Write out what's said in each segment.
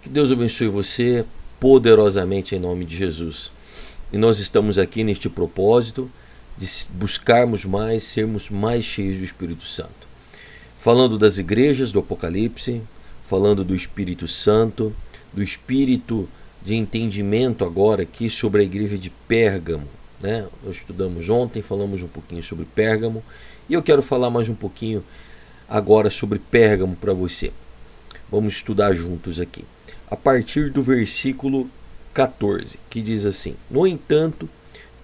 Que Deus abençoe você poderosamente em nome de Jesus. E nós estamos aqui neste propósito de buscarmos mais, sermos mais cheios do Espírito Santo. Falando das igrejas do Apocalipse, falando do Espírito Santo, do Espírito de entendimento agora aqui sobre a igreja de Pérgamo. Nós estudamos ontem, falamos um pouquinho sobre Pérgamo, e eu quero falar mais um pouquinho agora sobre Pérgamo para você. Vamos estudar juntos aqui. A partir do versículo 14, que diz assim: No entanto,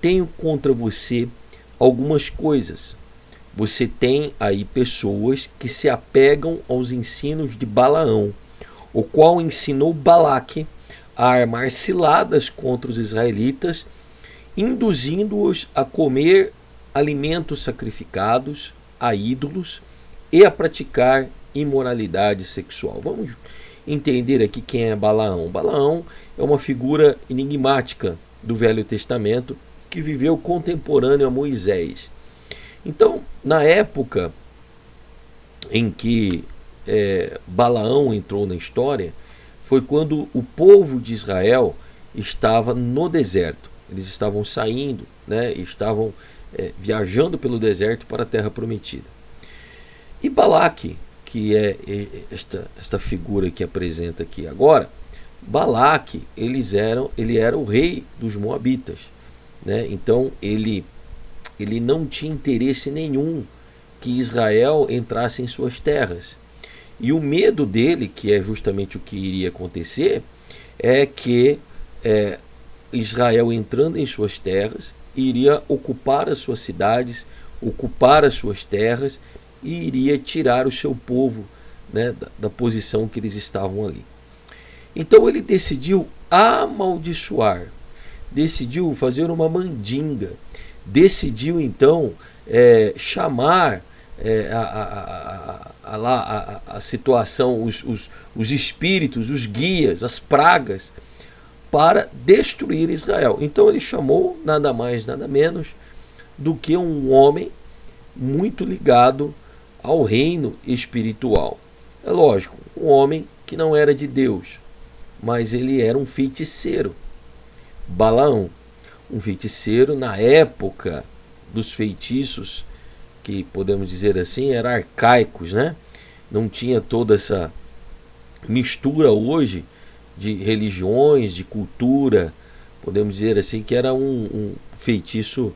tenho contra você algumas coisas. Você tem aí pessoas que se apegam aos ensinos de Balaão, o qual ensinou Balaque a armar ciladas contra os israelitas, induzindo-os a comer alimentos sacrificados a ídolos e a praticar imoralidade sexual. Vamos entender aqui quem é Balaão. Balaão é uma figura enigmática do Velho Testamento que viveu contemporâneo a Moisés. Então, na época em que Balaão entrou na história, foi quando o povo de Israel estava no deserto. Eles estavam saindo, estavam viajando pelo deserto para a Terra Prometida. E Balaque, que é esta figura que apresenta aqui agora, Balaque, ele era o rei dos Moabitas. Então ele não tinha interesse nenhum que Israel entrasse em suas terras. E o medo dele, que é justamente o que iria acontecer, é que Israel entrando em suas terras iria ocupar as suas cidades, ocupar as suas terras e iria tirar o seu povo da posição que eles estavam ali. Então ele decidiu amaldiçoar, decidiu fazer uma mandinga, decidiu então chamar a situação, os espíritos, os guias, as pragas, para destruir Israel. Então ele chamou nada mais, nada menos do que um homem muito ligado ao reino espiritual. É lógico, um homem que não era de Deus, mas ele era um feiticeiro. Balaão, um feiticeiro na época dos feitiços, que podemos dizer assim, eram arcaicos, Não tinha toda essa mistura hoje de religiões, de cultura, podemos dizer assim, que era um feitiço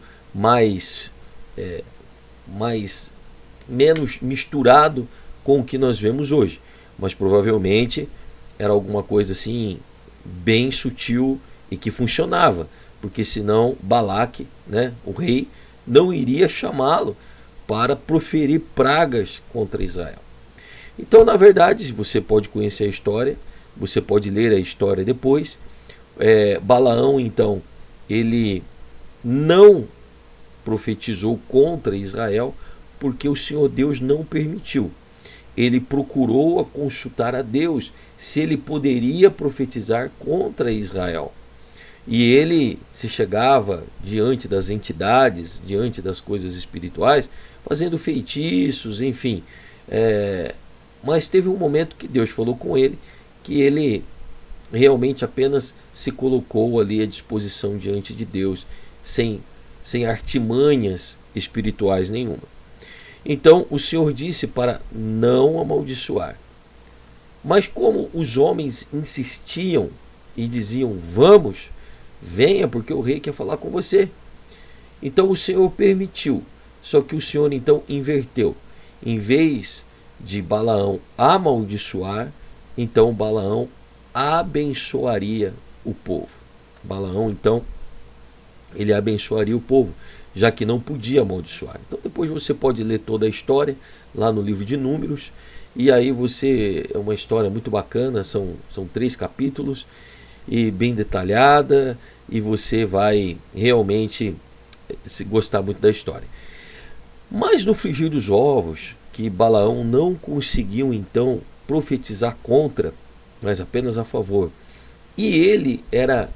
menos misturado com o que nós vemos hoje, mas provavelmente era alguma coisa assim bem sutil e que funcionava, porque senão Balaque, o rei, não iria chamá-lo para proferir pragas contra Israel. Então, na verdade, você pode conhecer a história, você pode ler a história depois. Balaão, então, ele não profetizou contra Israel porque o Senhor Deus não permitiu. Ele procurou consultar a Deus se ele poderia profetizar contra Israel. E ele se chegava diante das entidades, diante das coisas espirituais, fazendo feitiços, enfim. Mas teve um momento que Deus falou com ele, que ele realmente apenas se colocou ali à disposição diante de Deus, sem artimanhas espirituais nenhuma. Então o Senhor disse para não amaldiçoar. Mas como os homens insistiam e diziam: vamos, venha, porque o rei quer falar com você. Então o Senhor permitiu. Só que o Senhor então inverteu. Em vez de Balaão amaldiçoar, então Balaão abençoaria o povo. Balaão então ele abençoaria o povo, já que não podia amaldiçoar. Então depois você pode ler toda a história lá no livro de Números, e aí é uma história muito bacana, são 3 capítulos e bem detalhada, e você vai realmente gostar muito da história. Mas no frigir dos ovos, que Balaão não conseguiu então profetizar contra, mas apenas a favor, e ele era,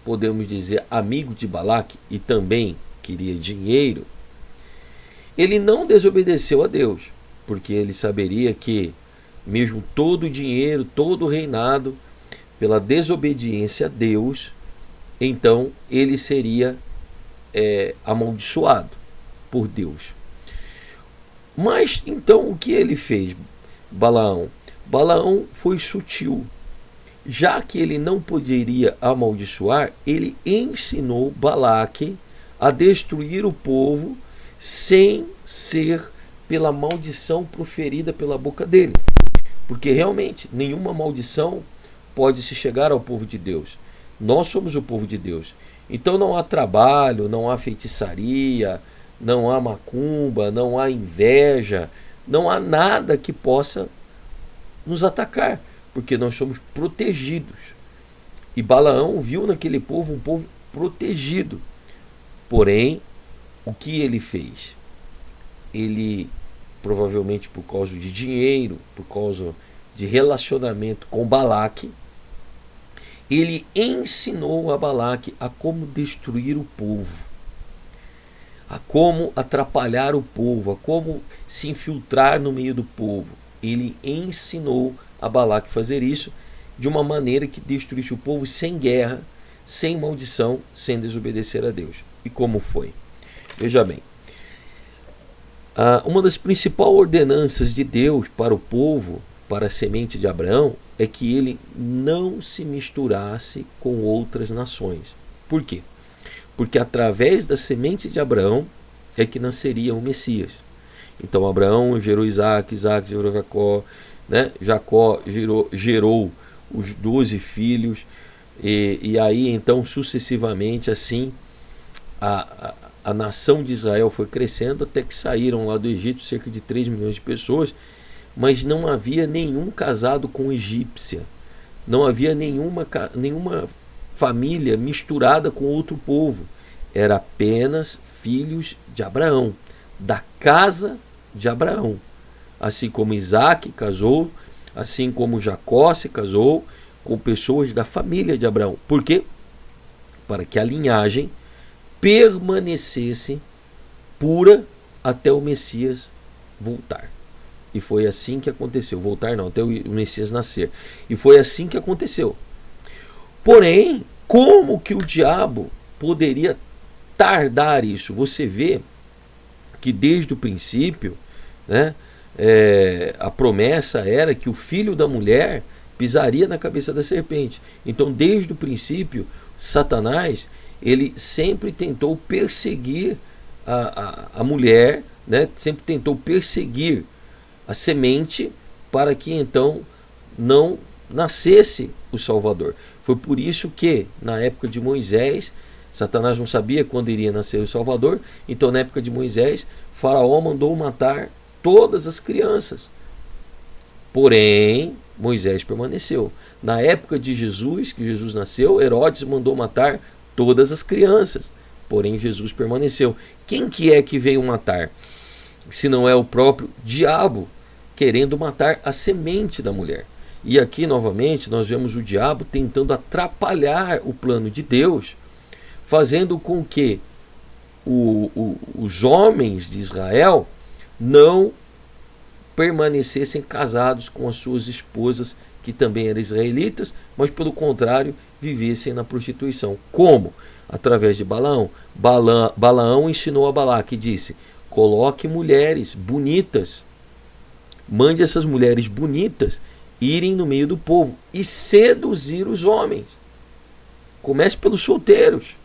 podemos dizer, amigo de Balaque e também queria dinheiro, ele não desobedeceu a Deus, porque ele saberia que mesmo todo o dinheiro, todo o reinado pela desobediência a Deus, então ele seria amaldiçoado por Deus. Mas então o que ele fez, Balaão? Balaão foi sutil. Já que ele não poderia amaldiçoar, ele ensinou Balaque a destruir o povo sem ser pela maldição proferida pela boca dele. Porque realmente nenhuma maldição pode se chegar ao povo de Deus. Nós somos o povo de Deus. Então não há trabalho, não há feitiçaria, não há macumba, não há inveja, não há nada que possa nos atacar, porque nós somos protegidos. E Balaão viu naquele povo um povo protegido. Porém, o que ele fez? Ele, provavelmente por causa de dinheiro, por causa de relacionamento com Balaque, ele ensinou a Balaque a como destruir o povo, a como atrapalhar o povo, a como se infiltrar no meio do povo. Ele ensinou a Balaque a fazer isso de uma maneira que destruísse o povo sem guerra, sem maldição, sem desobedecer a Deus. E como foi? Veja bem, uma das principais ordenanças de Deus para o povo, para a semente de Abraão, é que ele não se misturasse com outras nações. Por quê? Porque através da semente de Abraão é que nasceria o Messias. Então Abraão gerou Isaac, Isaac gerou Jacó, né? Jacó gerou os 12 filhos, e aí então sucessivamente assim a nação de Israel foi crescendo até que saíram lá do Egito cerca de 3 milhões de pessoas, mas não havia nenhum casado com egípcia, não havia nenhuma família misturada com outro povo, era apenas filhos de Abraão, da casa de Abraão, assim como Isaac casou, assim como Jacó se casou com pessoas da família de Abraão. Por quê? Para que a linhagem permanecesse pura até o Messias voltar. E foi assim que aconteceu. Voltar não, até o Messias nascer. E foi assim que aconteceu. Porém, como que o diabo poderia tardar isso? Você vê que desde o princípio, né, a promessa era que o filho da mulher pisaria na cabeça da serpente. Então, desde o princípio, Satanás, ele sempre tentou perseguir a mulher, né, sempre tentou perseguir a semente para que então não nascesse o Salvador. Foi por isso que, na época de Moisés, Satanás não sabia quando iria nascer o Salvador, então na época de Moisés, Faraó mandou matar todas as crianças. Porém, Moisés permaneceu. Na época de Jesus, que Jesus nasceu, Herodes mandou matar todas as crianças. Porém, Jesus permaneceu. Quem que é que veio matar? Se não é o próprio diabo, querendo matar a semente da mulher. E aqui, novamente, nós vemos o diabo tentando atrapalhar o plano de Deus, fazendo com que os homens de Israel não permanecessem casados com as suas esposas, que também eram israelitas, mas pelo contrário, vivessem na prostituição. Como? Através de Balaão. Balaão ensinou a Balaque e disse: coloque mulheres bonitas, mande essas mulheres bonitas irem no meio do povo e seduzir os homens. Comece pelos solteiros.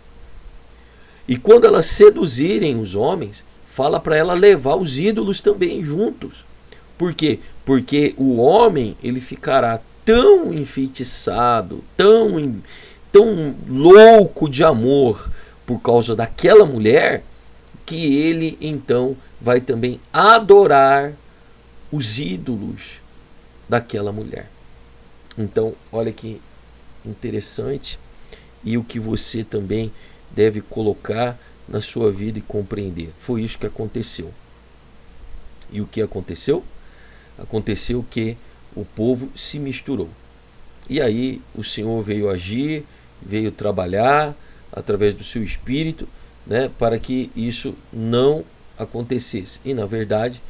E quando elas seduzirem os homens, fala para ela levar os ídolos também juntos. Por quê? Porque o homem, ele ficará tão enfeitiçado, tão louco de amor por causa daquela mulher, que ele então vai também adorar os ídolos daquela mulher. Então, olha que interessante, e o que você também deve colocar na sua vida e compreender. Foi isso que aconteceu. E o que aconteceu? Aconteceu que o povo se misturou. E aí o Senhor veio agir, veio trabalhar através do seu Espírito, né, para que isso não acontecesse. E na verdade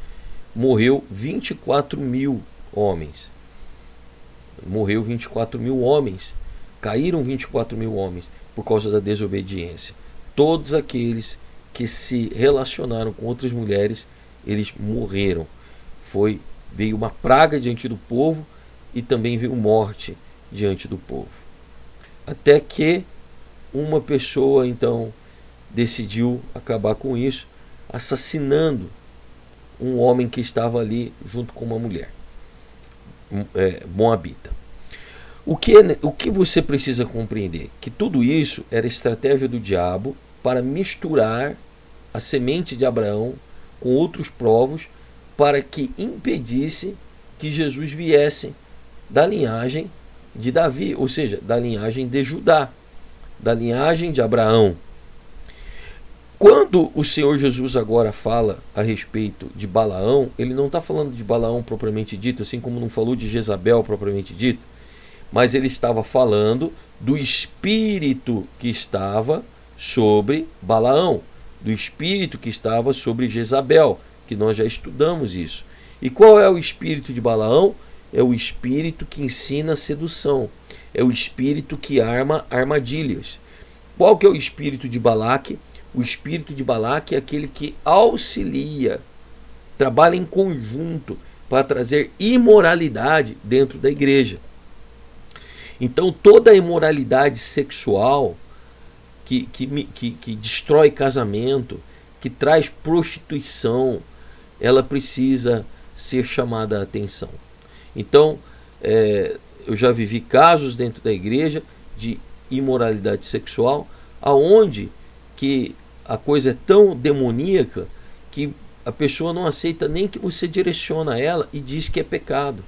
morreu 24 mil homens. Morreu 24 mil homens caíram 24 mil homens por causa da desobediência. Todos aqueles que se relacionaram com outras mulheres, eles morreram. Veio uma praga diante do povo e também veio morte diante do povo. Até que uma pessoa então decidiu acabar com isso, assassinando um homem que estava ali junto com uma mulher moabita. O que você precisa compreender? Que tudo isso era estratégia do diabo para misturar a semente de Abraão com outros povos, para que impedisse que Jesus viesse da linhagem de Davi, ou seja, da linhagem de Judá, da linhagem de Abraão. Quando o Senhor Jesus agora fala a respeito de Balaão, ele não está falando de Balaão propriamente dito, assim como não falou de Jezabel propriamente dito, mas ele estava falando do espírito que estava sobre Balaão, do espírito que estava sobre Jezabel, que nós já estudamos isso. E qual é o espírito de Balaão? É o espírito que ensina sedução, é o espírito que arma armadilhas. Qual que é o espírito de Balaque? O espírito de Balaque é aquele que auxilia, trabalha em conjunto para trazer imoralidade dentro da igreja. Então toda a imoralidade sexual que destrói casamento, que traz prostituição, ela precisa ser chamada a atenção. Então, eu já vivi casos dentro da igreja de imoralidade sexual, aonde que a coisa é tão demoníaca que a pessoa não aceita nem que você direciona ela e diz que é pecado.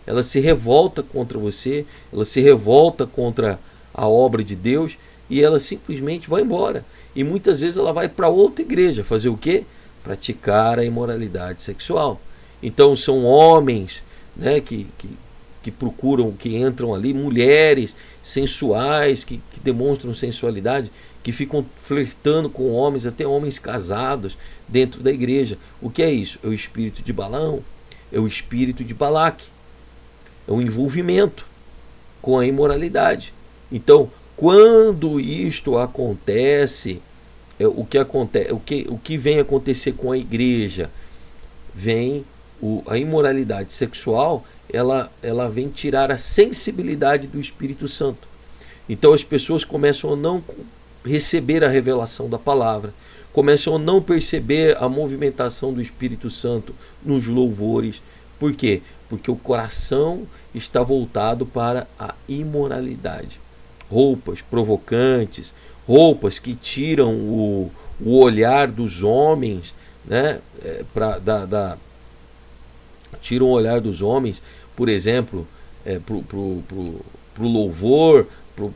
Ela se revolta contra você, ela se revolta contra a obra de Deus e ela simplesmente vai embora. E muitas vezes ela vai para outra igreja fazer o quê? Praticar a imoralidade sexual. Então são homens, né, que procuram, que entram ali, mulheres sensuais, que demonstram sensualidade, que ficam flertando com homens, até homens casados dentro da igreja. O que é isso? É o espírito de Balaão, é o espírito de Balaque, é o envolvimento com a imoralidade. Então, quando isto acontece, o que vem acontecer com a igreja? Vem a imoralidade sexual, ela vem tirar a sensibilidade do Espírito Santo. Então as pessoas começam a não receber a revelação da palavra, começam a não perceber a movimentação do Espírito Santo nos louvores. Por quê? Porque o coração está voltado para a imoralidade. Roupas provocantes, roupas que tiram o olhar dos homens, né? Tiram o olhar dos homens, por exemplo, pro louvor,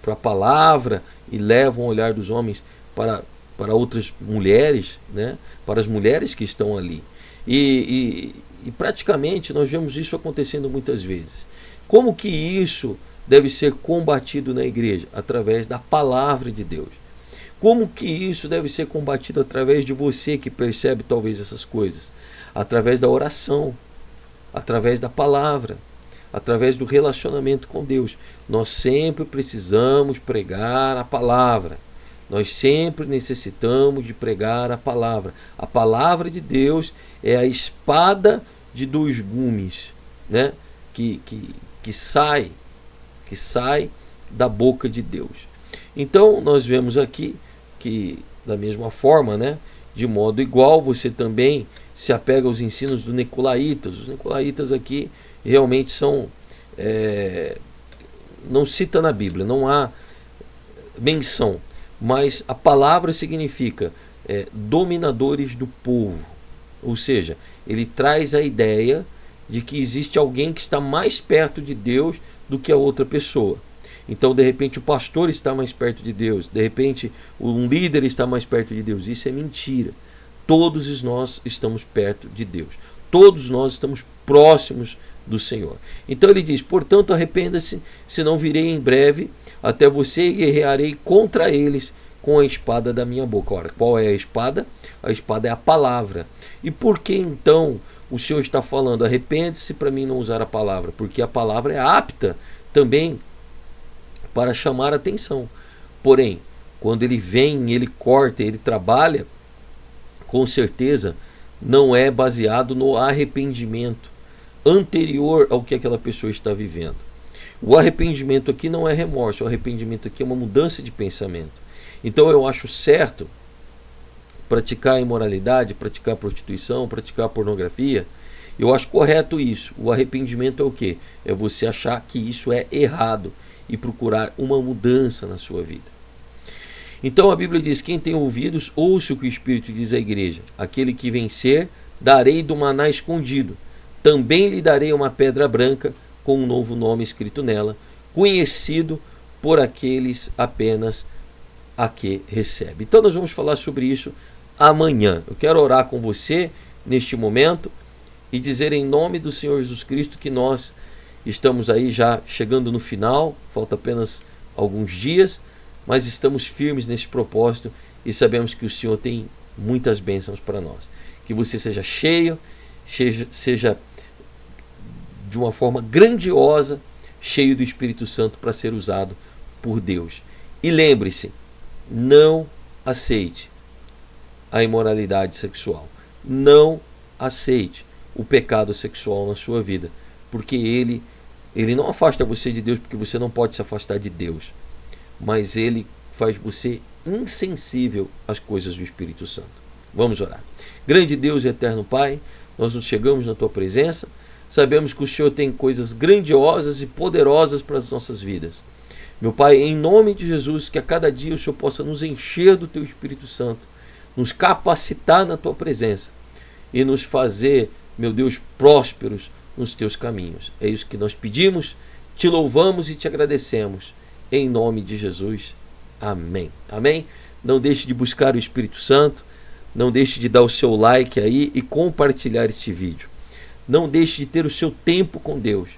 para a palavra, e levam o olhar dos homens para outras mulheres, né? Para as mulheres que estão ali. E praticamente nós vemos isso acontecendo muitas vezes. Como que isso deve ser combatido na igreja? Através da palavra de Deus. Como que isso deve ser combatido através de você que percebe talvez essas coisas? Através da oração, através da palavra, através do relacionamento com Deus. Nós sempre precisamos pregar a palavra. Nós sempre necessitamos de pregar a palavra. A palavra de Deus é a espada de dois gumes, né? que sai da boca de Deus. Então nós vemos aqui que da mesma forma, né, de modo igual, você também se apega aos ensinos dos nicolaítas. Os nicolaítas aqui realmente são, não cita na Bíblia, não há menção, mas a palavra significa dominadores do povo, ou seja, ele traz a ideia de que existe alguém que está mais perto de Deus do que a outra pessoa. Então, de repente, o pastor está mais perto de Deus, de repente, um líder está mais perto de Deus. Isso é mentira. Todos nós estamos perto de Deus. Todos nós estamos próximos do Senhor. Então ele diz: portanto, arrependa-se, senão virei em breve até você e guerrearei contra eles com a espada da minha boca. Ora, qual é a espada? A espada é a palavra. E por que então o Senhor está falando: arrepende-se, para mim não usar a palavra? Porque a palavra é apta também para chamar a atenção. Porém, quando ele vem, ele corta, ele trabalha, com certeza não é baseado no arrependimento anterior ao que aquela pessoa está vivendo. O arrependimento aqui não é remorso, o arrependimento aqui é uma mudança de pensamento. Então eu acho certo praticar a imoralidade, praticar a prostituição, praticar a pornografia. Eu acho correto isso. O arrependimento é o quê? É você achar que isso é errado e procurar uma mudança na sua vida. Então a Bíblia diz: quem tem ouvidos, ouça o que o Espírito diz à igreja. Aquele que vencer, darei do maná escondido. Também lhe darei uma pedra branca com um novo nome escrito nela, conhecido por aqueles apenas a que recebe. Então nós vamos falar sobre isso amanhã. Eu quero orar com você neste momento e dizer em nome do Senhor Jesus Cristo que nós estamos aí já chegando no final, falta apenas alguns dias, mas estamos firmes nesse propósito e sabemos que o Senhor tem muitas bênçãos para nós. Que você seja cheio, seja de uma forma grandiosa, cheio do Espírito Santo para ser usado por Deus. E lembre-se, não aceite a imoralidade sexual. Não aceite o pecado sexual na sua vida, porque ele não afasta você de Deus, porque você não pode se afastar de Deus, mas ele faz você insensível às coisas do Espírito Santo. Vamos orar. Grande Deus e eterno Pai, nós nos chegamos na Tua presença, sabemos que o Senhor tem coisas grandiosas e poderosas para as nossas vidas. Meu Pai, em nome de Jesus, que a cada dia o Senhor possa nos encher do Teu Espírito Santo, nos capacitar na Tua presença e nos fazer, meu Deus, prósperos nos Teus caminhos. É isso que nós pedimos, Te louvamos e Te agradecemos. Em nome de Jesus. Amém. Amém? Não deixe de buscar o Espírito Santo. Não deixe de dar o seu like aí e compartilhar este vídeo. Não deixe de ter o seu tempo com Deus.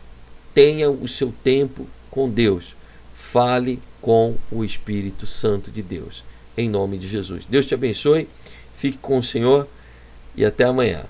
Tenha o seu tempo com Deus. Fale com o Espírito Santo de Deus. Em nome de Jesus. Deus te abençoe. Fique com o Senhor e até amanhã.